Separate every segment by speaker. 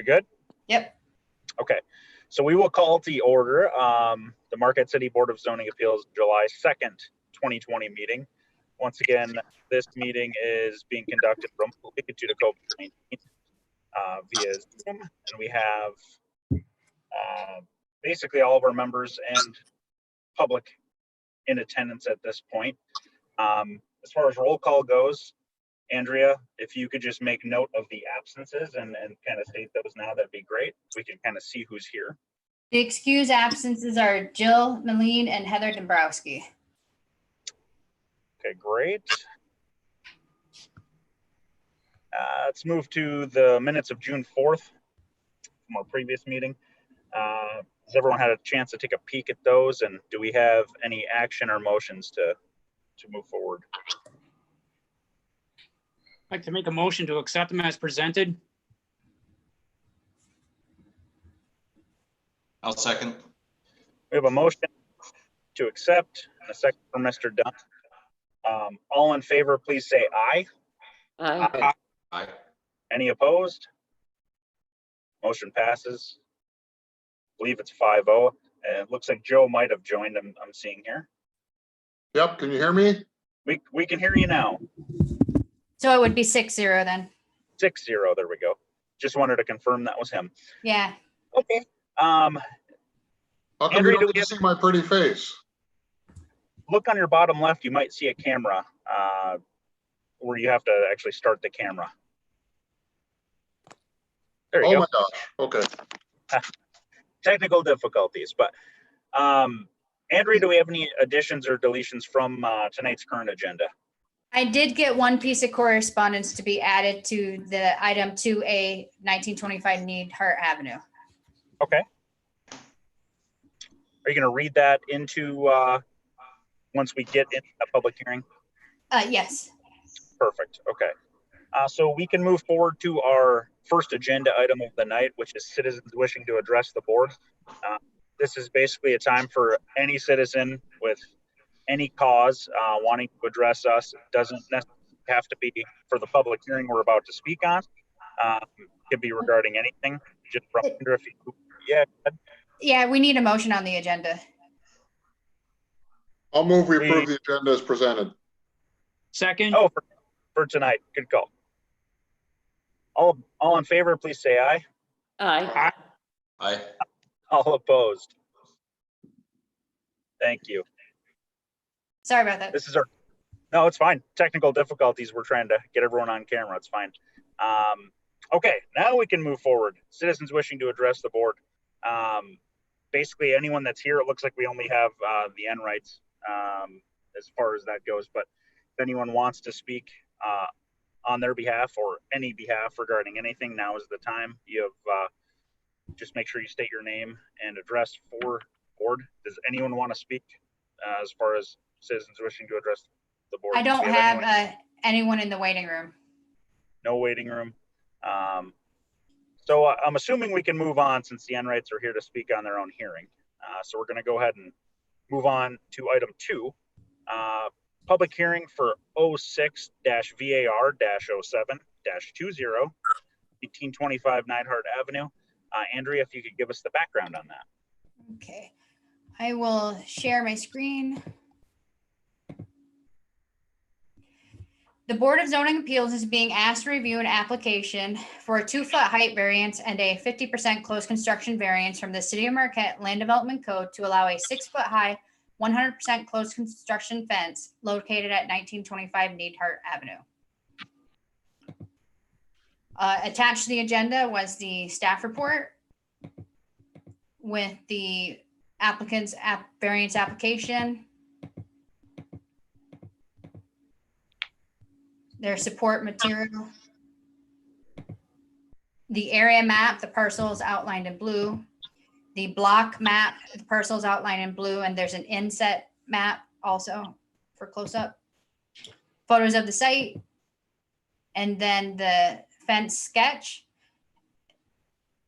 Speaker 1: We good?
Speaker 2: Yep.
Speaker 1: Okay. So we will call to order the Marquette City Board of Zoning Appeals July 2nd, 2020 meeting. Once again, this meeting is being conducted remotely due to COVID-19 via Zoom, and we have basically all of our members and public in attendance at this point. As far as roll call goes, Andrea, if you could just make note of the absences and kind of state those now, that'd be great. We can kind of see who's here.
Speaker 2: The excused absences are Jill Moline and Heather Dombrowski.
Speaker 1: Okay, great. Let's move to the minutes of June 4th from our previous meeting. Has everyone had a chance to take a peek at those, and do we have any action or motions to move forward?
Speaker 3: I'd like to make a motion to accept them as presented.
Speaker 4: I'll second.
Speaker 1: We have a motion to accept and a second from Mr. Dunn. All in favor, please say aye.
Speaker 5: Aye.
Speaker 4: Aye.
Speaker 1: Any opposed? Motion passes. I believe it's 5-0. And it looks like Joe might have joined. I'm seeing here.
Speaker 5: Yep, can you hear me?
Speaker 1: We can hear you now.
Speaker 2: So it would be 6-0 then.
Speaker 1: 6-0. There we go. Just wanted to confirm that was him.
Speaker 2: Yeah.
Speaker 1: Okay.
Speaker 5: How come
Speaker 1: Andrea,
Speaker 5: you
Speaker 1: do
Speaker 5: don't
Speaker 1: we
Speaker 5: get to see my pretty face?
Speaker 1: Look on your bottom left. You might see a camera where you have to actually start the camera. There you go.
Speaker 5: Oh my gosh, okay.
Speaker 1: Technical difficulties, but Andrea, do we have any additions or deletions from tonight's current agenda?
Speaker 2: I did get one piece of correspondence to be added to the item 2A 1925 Needhart Avenue.
Speaker 1: Okay. Are you going to read that into once we get into the public hearing?
Speaker 2: Yes.
Speaker 1: Perfect. Okay. So we can move forward to our first agenda item of the night, which is citizens wishing to address the board. This is basically a time for any citizen with any cause wanting to address us. It doesn't necessarily have to be for the public hearing we're about to speak on. It could be regarding anything. Just reminder if you, yeah.
Speaker 2: Yeah, we need a motion on the agenda.
Speaker 5: I'll move we approve the agenda as presented.
Speaker 3: Second.
Speaker 1: Oh, for tonight. Good call. All in favor, please say aye.
Speaker 5: Aye.
Speaker 4: Aye.
Speaker 1: All opposed. Thank you.
Speaker 2: Sorry about that.
Speaker 1: This is no, it's fine. Technical difficulties. We're trying to get everyone on camera. It's fine. Okay, now we can move forward. Citizens wishing to address the board. Basically, anyone that's here, it looks like we only have the N rights as far as that goes. But if anyone wants to speak on their behalf or any behalf regarding anything, now is the time. You have just make sure you state your name and address for board. Does anyone want to speak as far as citizens wishing to address the board?
Speaker 2: I don't have anyone in the waiting room.
Speaker 1: No waiting room. So I'm assuming we can move on since the N-Rights are here to speak on their own hearing. So we're going to go ahead and move on to item 2. Public hearing for 06-VAR-07-20, 1825 Neidhart Avenue. Andrea, if you could give us the background on that.
Speaker 2: Okay. I will share my screen. The Board of Zoning Appeals is being asked to review an application for a 2-foot height variance and a 50% closed construction variance from the City of Marquette Land Development Code to allow a 6-foot high, 100% closed construction fence located at 1925 Neidhart Avenue. Attached to the agenda was the staff report with the applicant's variance application, their support material, the area map, the parcels outlined in blue, the block map, the parcels outlined in blue, and there's an inset map also for close-up, photos of the site, and then the fence sketch.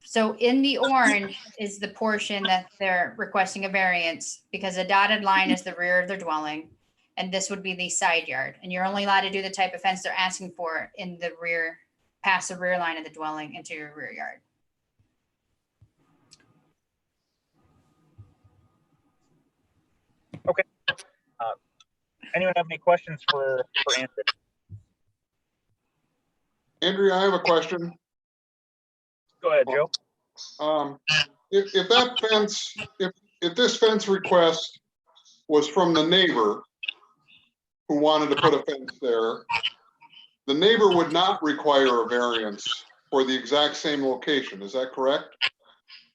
Speaker 2: So in the orange is the portion that they're requesting a variance because a dotted line is the rear of their dwelling. And this would be the side yard. And you're only allowed to do the type of fence they're asking for in the rear, past the rear line of the dwelling into your rear yard.
Speaker 1: Anyone have any questions for Andrew?
Speaker 5: Andrea, I have a question.
Speaker 1: Go ahead, Joe.
Speaker 5: If that fence, if this fence request was from the neighbor who wanted to put a fence there, the neighbor would not require a variance for the exact same location. Is that correct?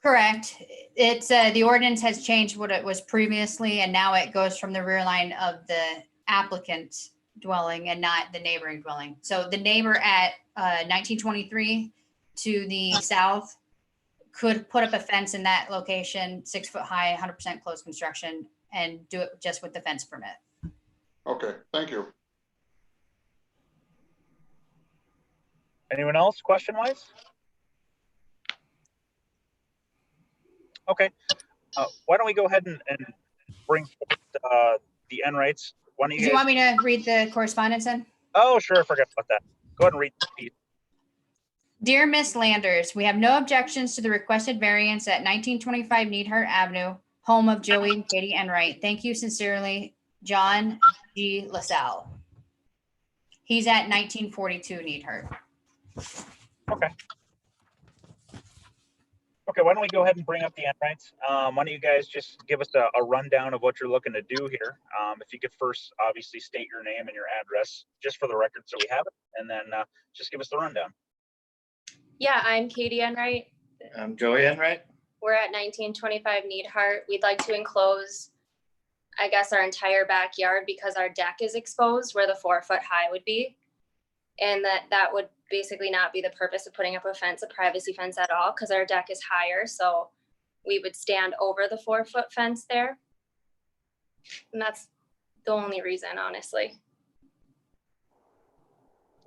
Speaker 2: Correct. It's the ordinance has changed what it was previously, and now it goes from the rear line of the applicant's dwelling and not the neighboring dwelling. So the neighbor at 1923 to the south could put up a fence in that location, 6 foot high, 100% closed construction, and do it just with the fence permit.
Speaker 5: Okay, thank you.
Speaker 1: Anyone else question wise? Okay. Why don't we go ahead and bring forth the Enrights? Why don't
Speaker 2: Do you want me to read the correspondence then?
Speaker 1: Oh, sure. I forgot about that. Go ahead and read the piece.
Speaker 2: Dear Miss Landers, we have no objections to the requested variance at 1925 Needhart Avenue, home of Joey and Katie Enright. Thank you sincerely, John G. LaSalle. He's at 1942 Needhart.
Speaker 1: Okay. Okay, why don't we go ahead and bring up the Enrights? Why don't you guys just give us a rundown of what you're looking to do here? If you could first obviously state your name and your address, just for the record so we have it, and then just give us the rundown.
Speaker 4: Yeah, I'm Katie Enright.
Speaker 6: I'm Joey Enright.
Speaker 4: We're at 1925 Needhart. We'd like to enclose, I guess, our entire backyard because our deck is exposed where the 4 foot high would be. And that would basically not be the purpose of putting up a fence, a privacy fence at all, because our deck is higher. So we would stand over the 4 foot fence there. And that's the only reason, honestly.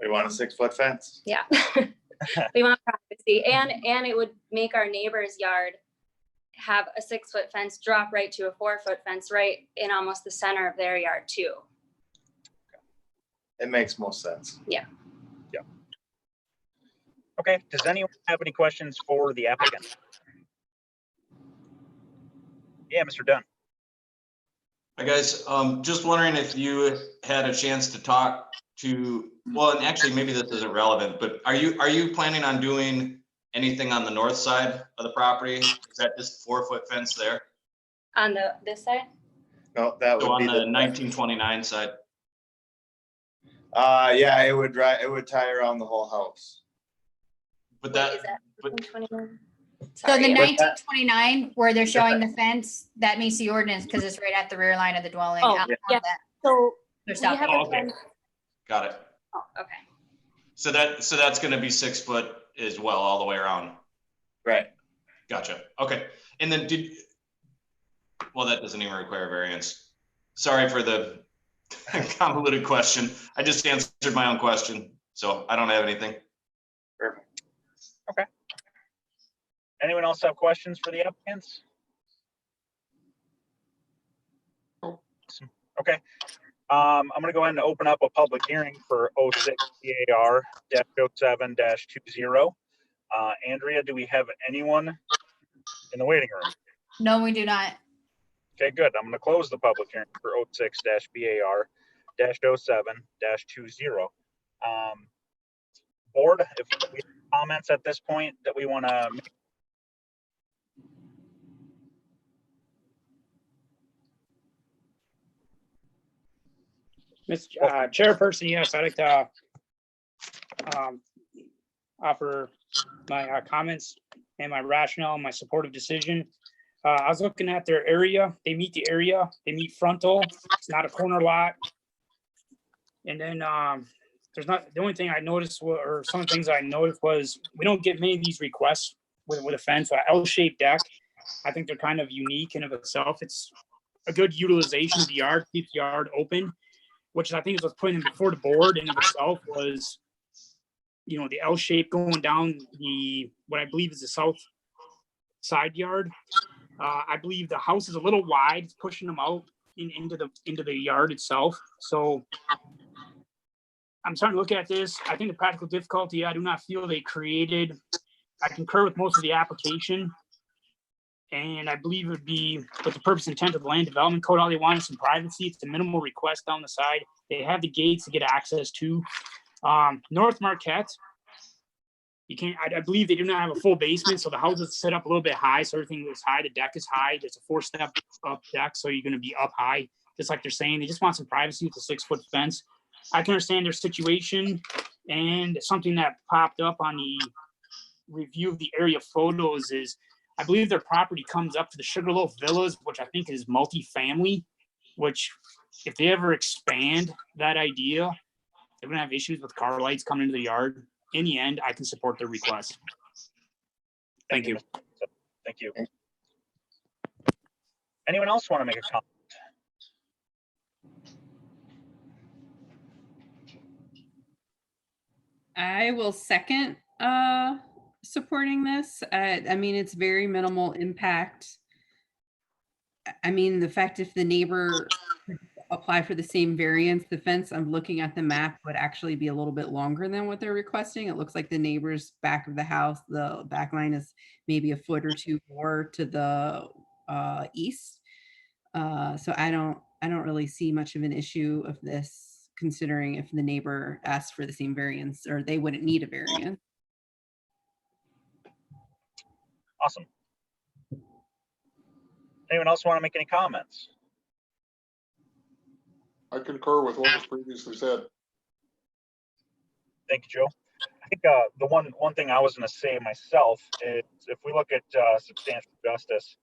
Speaker 6: We want a 6 foot fence.
Speaker 4: Yeah. We want privacy, and it would make our neighbor's yard have a 6 foot fence drop right to a 4 foot fence right in almost the center of their yard too.
Speaker 6: It makes most sense.
Speaker 4: Yeah.
Speaker 1: Yeah. Okay, does anyone have any questions for the applicant? Yeah, Mr. Dunn.
Speaker 7: Hi guys, just wondering if you had a chance to talk to, well, and actually maybe this isn't relevant, but are you planning on doing anything on the north side of the property? Is that just 4 foot fence there?
Speaker 4: On this side?
Speaker 6: No, that would
Speaker 7: So on
Speaker 6: be
Speaker 7: the 1929 side?
Speaker 6: Yeah, it would tie around the whole house.
Speaker 7: But
Speaker 4: Wait,
Speaker 7: that,
Speaker 4: is that
Speaker 7: but
Speaker 4: 1929?
Speaker 2: So the
Speaker 4: Sorry.
Speaker 2: 1929, where they're showing the fence, that meets the ordinance because it's right at the rear line of the dwelling.
Speaker 4: Oh,
Speaker 2: out on
Speaker 4: yeah.
Speaker 2: that-
Speaker 4: So
Speaker 2: they're
Speaker 4: we
Speaker 2: stopping.
Speaker 4: have
Speaker 7: Oh,
Speaker 4: a
Speaker 7: okay.
Speaker 4: fence.
Speaker 7: got it.
Speaker 4: Oh, okay.
Speaker 7: So that's going to be 6 foot as well, all the way around.
Speaker 6: Right.
Speaker 7: Gotcha. Okay. And then well, that doesn't even require variance. Sorry for the convoluted question. I just answered my own question, so I don't have anything.
Speaker 6: Perfect.
Speaker 1: Okay. Anyone else have questions for the applicants? Okay. I'm going to go ahead and open up a public hearing for 06 CAR-07-20. Andrea, do we have anyone in the waiting room?
Speaker 2: No, we do not.
Speaker 1: Okay, good. I'm going to close the public hearing for 06-BAR-07-20. Board, if we have comments at this point that we want to make.
Speaker 3: Mr. Chairperson, yes, I'd like to offer my comments and my rationale and my supportive decision. I was looking at their area. They meet the area. They meet frontal. It's not a corner lot. And then there's not, the only thing I noticed or some of the things I noticed was we don't get many of these requests with a fence, an L-shaped deck. I think they're kind of unique in of itself. It's a good utilization of the yard, keeps the yard open, which I think is what's putting them before the board in of itself was, the L shape going down what I believe is the south side yard. I believe the house is a little wide, it's pushing them out into the yard itself. So I'm starting to look at this. I think the practical difficulty, I do not feel they created. I concur with most of the application. And I believe it would be with the purpose and intent of the land development code. All they want is some privacy. It's a minimal request down the side. They have the gates to get access to. North Marquette, you can't, I believe they do not have a full basement, so the house is set up a little bit high, so everything is high. The deck is high. There's a 4-step up deck, so you're going to be up high, just like they're saying. They just want some privacy with a 6-foot fence. I can understand their situation, and something that popped up on the review of the area photos is, I believe their property comes up to the Sugarloaf Villas, which I think is multifamily, which if they ever expand that idea, they're gonna have issues with car lights coming into the yard. In the end, I can support their request. Thank you.
Speaker 1: Thank you. Anyone else want to make a comment?
Speaker 8: I will second supporting this. I mean, it's very minimal impact. I mean, the fact if the neighbor apply for the same variance, the fence, I'm looking at the map, would actually be a little bit longer than what they're requesting. It looks like the neighbor's back of the house, the back line is maybe a foot or two more to the east. So I don't really see much of an issue of this, considering if the neighbor asked for the same variance, or they wouldn't need a variance.
Speaker 1: Awesome. Anyone else want to make any comments?
Speaker 5: I concur with what was previously said.
Speaker 1: Thank you, Joe. I think the one thing I was going to say myself is, if we look at substantial justice,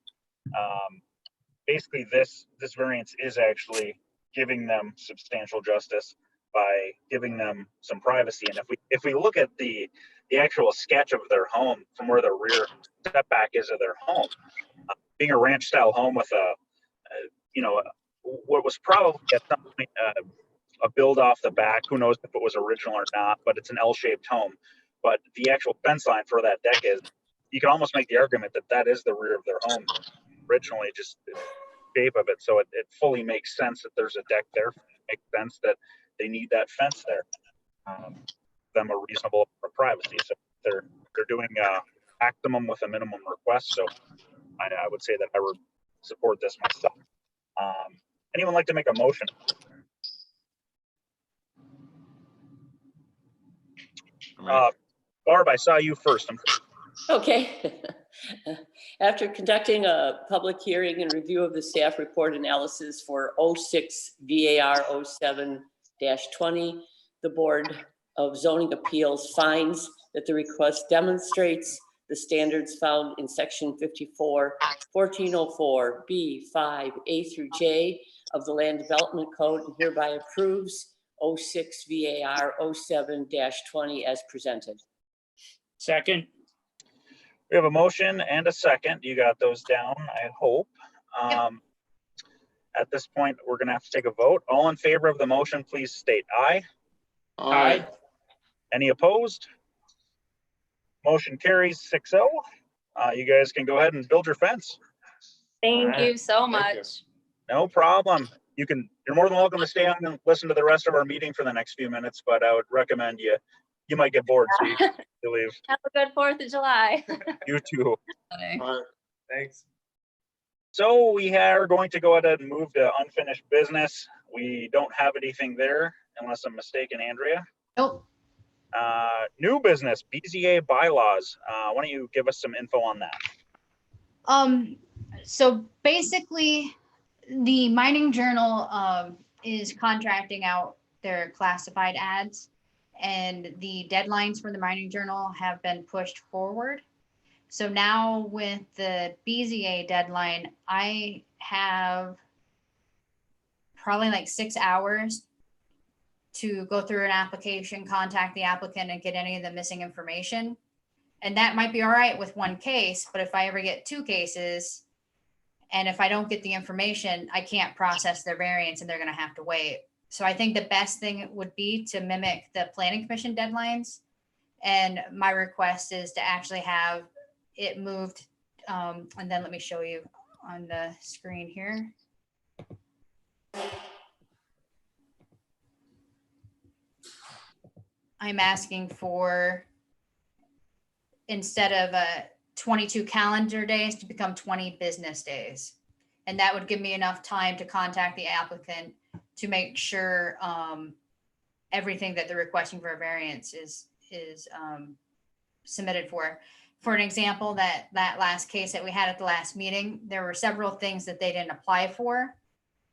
Speaker 1: basically this variance is actually giving them substantial justice by giving them some privacy. And if we look at the actual sketch of their home from where the rear setback is of their home, being a ranch style home with what was probably at some point a build off the back, who knows if it was original or not, but it's an L-shaped home. But the actual fence line for that deck is, you can almost make the argument that that is the rear of their home originally, just the shape of it. So it fully makes sense that there's a deck there. It makes sense that they need that fence there. Them a reasonable for privacy. So they're doing maximum with a minimum request. So I would say that I would support this myself. Anyone like to make a motion? Barb, I saw you first.
Speaker 9: Okay. After conducting a public hearing and review of the staff report analysis for 06 VAR 07-20, the Board of Zoning Appeals finds that the request demonstrates the standards found in section 1404 B5 A through J of the Land Development Code, and hereby approves 06 VAR 07-20 as presented.
Speaker 3: Second.
Speaker 1: We have a motion and a second. You got those down, I hope. At this point, we're going to have to take a vote. All in favor of the motion, please state aye.
Speaker 3: Aye.
Speaker 1: Any opposed? Motion carries 6-0. You guys can go ahead and build your fence.
Speaker 4: Thank you so
Speaker 5: Thank you.
Speaker 4: much.
Speaker 1: No problem. You're more than welcome to stay on and listen to the rest of our meeting for the next few minutes, but I would recommend you might get bored, so you leave.
Speaker 4: Have a good 4th of July.
Speaker 1: You too.
Speaker 8: Okay.
Speaker 5: All right.
Speaker 6: Thanks.
Speaker 1: So we are going to go ahead and move to unfinished business. We don't have anything there, unless I'm mistaken, Andrea.
Speaker 2: Nope.
Speaker 1: New business, BZA bylaws. Why don't you give us some info on that?
Speaker 2: So basically, the Mining Journal is contracting out their classified ads, and the deadlines for the Mining Journal have been pushed forward. So now with the BZA deadline, I have probably like 6 hours to go through an application, contact the applicant, and get any of the missing information. And that might be all right with one case, but if I ever get 2 cases, and if I don't get the information, I can't process their variance and they're going to have to wait. So I think the best thing would be to mimic the Planning Commission deadlines. And my request is to actually have it moved. And then let me show you on the screen here. I'm asking for, instead of 22 calendar days to become 20 business days. And that would give me enough time to contact the applicant to make sure everything that they're requesting for a variance is submitted for. For an example, that last case that we had at the last meeting, there were several things that they didn't apply for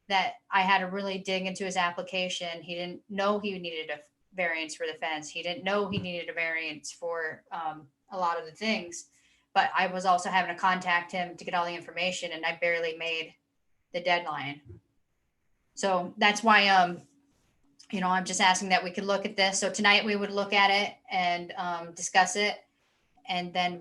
Speaker 2: that I had to really dig into his application. He didn't know he needed a variance for the fence. He didn't know he needed a variance for a lot of the things, but I was also having to contact him to get all the information, and I barely made the deadline. So that's why, I'm just asking that we could look at this. So tonight we would look at it and discuss it. And then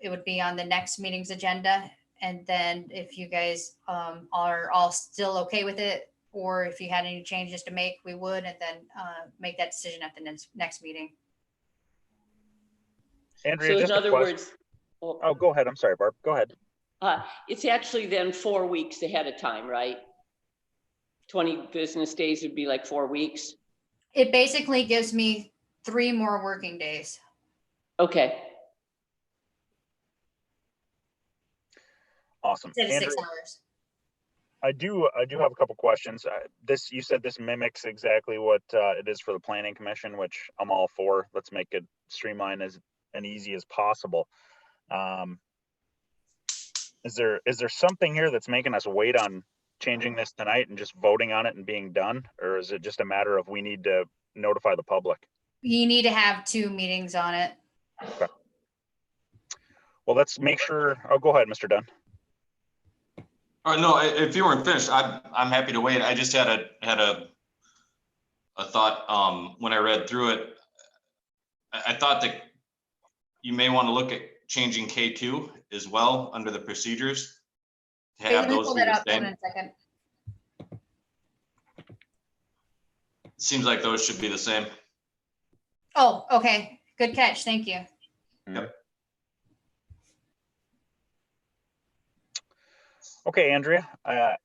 Speaker 2: it would be on the next meeting's agenda. And then if you guys are all still okay with it, or if you had any changes to make, we would, and then make that decision at the next meeting.
Speaker 1: Andrea,
Speaker 9: So
Speaker 1: just
Speaker 9: in
Speaker 1: a
Speaker 9: other
Speaker 1: question.
Speaker 9: words,
Speaker 1: Oh, go ahead. I'm sorry, Barb. Go ahead.
Speaker 9: it's actually then 4 weeks ahead of time, right? 20 business days would be like 4 weeks.
Speaker 2: It basically gives me 3 more working days.
Speaker 9: Okay.
Speaker 1: Awesome.
Speaker 2: Instead of 6
Speaker 1: Andrea,
Speaker 2: hours. I
Speaker 1: do have a couple questions. You said this mimics exactly what it is for the planning commission, which I'm all for. Let's make it streamlined and easy as possible. Is there something here that's making us wait on changing this tonight and just voting on it and being done? Or is it just a matter of we need to notify the public?
Speaker 2: You need to have 2 meetings on it.
Speaker 1: Okay. Well, let's make sure. Oh, go ahead, Mr. Dunn.
Speaker 7: No, if you weren't finished, I'm happy to wait. I just had a thought when I read through it. I thought that you may want to look at changing K2 as well under the procedures to
Speaker 2: Wait,
Speaker 7: have
Speaker 2: let me
Speaker 7: those
Speaker 2: pull
Speaker 7: be
Speaker 2: that
Speaker 7: the
Speaker 2: up. Hold
Speaker 7: same.
Speaker 2: on a second.
Speaker 7: Seems like those should be the same.
Speaker 2: Oh, okay. Good catch. Thank you.
Speaker 7: Yep.
Speaker 1: Okay, Andrea. I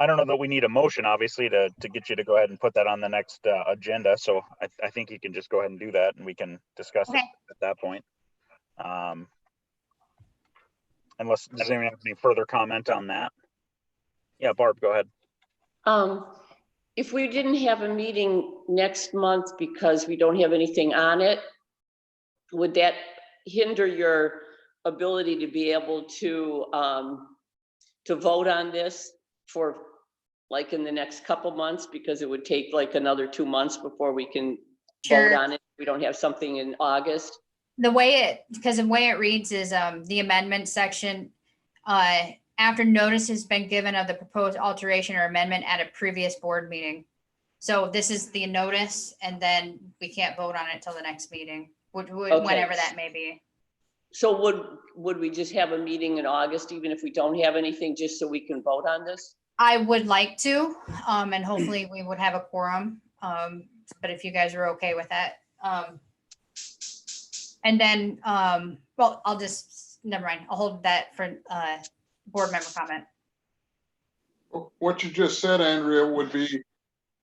Speaker 1: don't know that we need a motion, obviously, to get you to go ahead and put that on the next agenda. So I think you can just go ahead and do that, and we can discuss it at that point. Unless does anyone have any further comment on that? Yeah, Barb, go ahead.
Speaker 9: If we didn't have a meeting next month because we don't have anything on it, would that hinder your ability to be able to vote on this for like in the next couple months? Because it would take like another 2 months before we can vote on it. We don't have something in August.
Speaker 2: Because the way it reads is the amendment section, after notice has been given of the proposed alteration or amendment at a previous board meeting. So this is the notice, and then we can't vote on it till the next meeting, whenever that may be.
Speaker 9: So would we just have a meeting in August, even if we don't have anything, just so we can vote on this?
Speaker 2: I would like to, and hopefully we would have a quorum. But if you guys are okay with that. And then, well, never mind. I'll hold that for board member comment.
Speaker 5: What you just said, Andrea, would be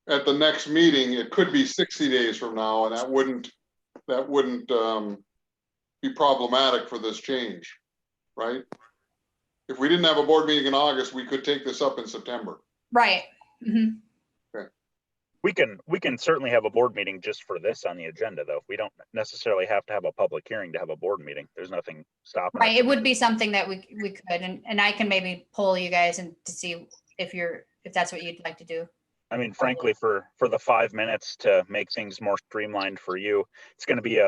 Speaker 5: at the next meeting. It could be 60 days from now, and that wouldn't be problematic for this change, right? If we didn't have a board meeting in August, we could take this up in September.
Speaker 2: Right. Mm-hmm.
Speaker 5: Okay.
Speaker 1: We can certainly have a board meeting just for this on the agenda, though. We don't necessarily have to have a public hearing to have a board meeting. There's nothing stopping.
Speaker 2: Right. It would be something that we could, and I can maybe poll you guys and to see if that's what you'd like to do.
Speaker 1: I mean, frankly, for the 5 minutes to make things more streamlined for you, it's going to be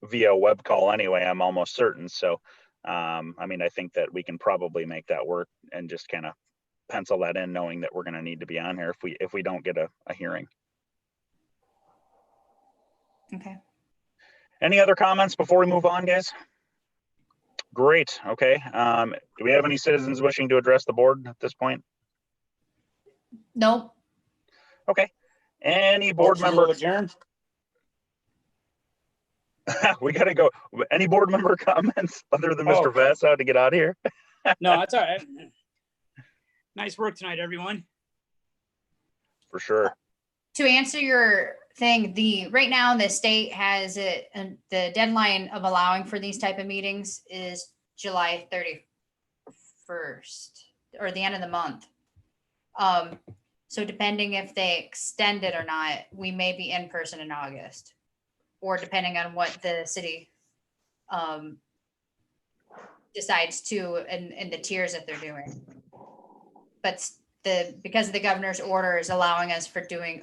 Speaker 1: via web call anyway, I'm almost certain. So, I mean, I think that we can probably make that work and just kind of pencil that in, knowing that we're going to need to be on here if we don't get a hearing.
Speaker 2: Okay.
Speaker 1: Any other comments before we move on, guys? Great. Okay. Do we have any citizens wishing to address the board at this point?
Speaker 2: Nope.
Speaker 1: Okay. Any board member?
Speaker 3: Adjourn.
Speaker 1: We got to go. Any board member comments other than Mr. Vasso to get out of here?
Speaker 3: No, that's all right. Nice work tonight, everyone.
Speaker 1: For sure.
Speaker 2: To answer your thing, right now the state has it, and the deadline of allowing for these type of meetings is July 31st or the end of the month. So depending if they extend it or not, we may be in person in August, or depending on what the city decides to and the tiers that they're doing. But because of the governor's order is allowing us for doing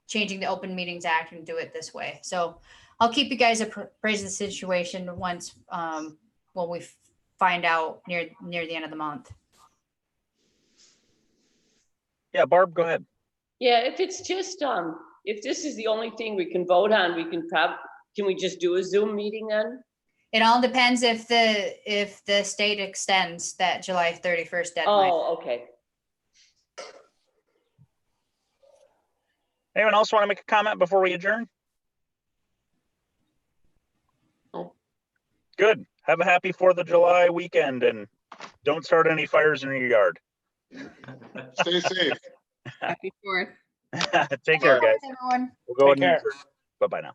Speaker 2: changing the Open Meetings Act and do it this way. So I'll keep you guys appraised of the situation once when we find out near the end of the month.
Speaker 1: Yeah, Barb, go ahead.
Speaker 9: Yeah, if it's just, if this is the only thing we can vote on, can we just do a Zoom meeting then?
Speaker 2: It all depends if the state extends that July 31st deadline.
Speaker 9: Oh, okay.
Speaker 1: Anyone else want to make a comment before we adjourn?
Speaker 5: No.
Speaker 1: Good. Have a happy 4th of July weekend and don't start any fires in your yard.
Speaker 5: Stay safe.
Speaker 8: Happy 4th.
Speaker 1: Take care, guys.
Speaker 2: Everyone.
Speaker 1: We'll go
Speaker 3: Take
Speaker 1: ahead and
Speaker 3: care.
Speaker 1: bye-bye now.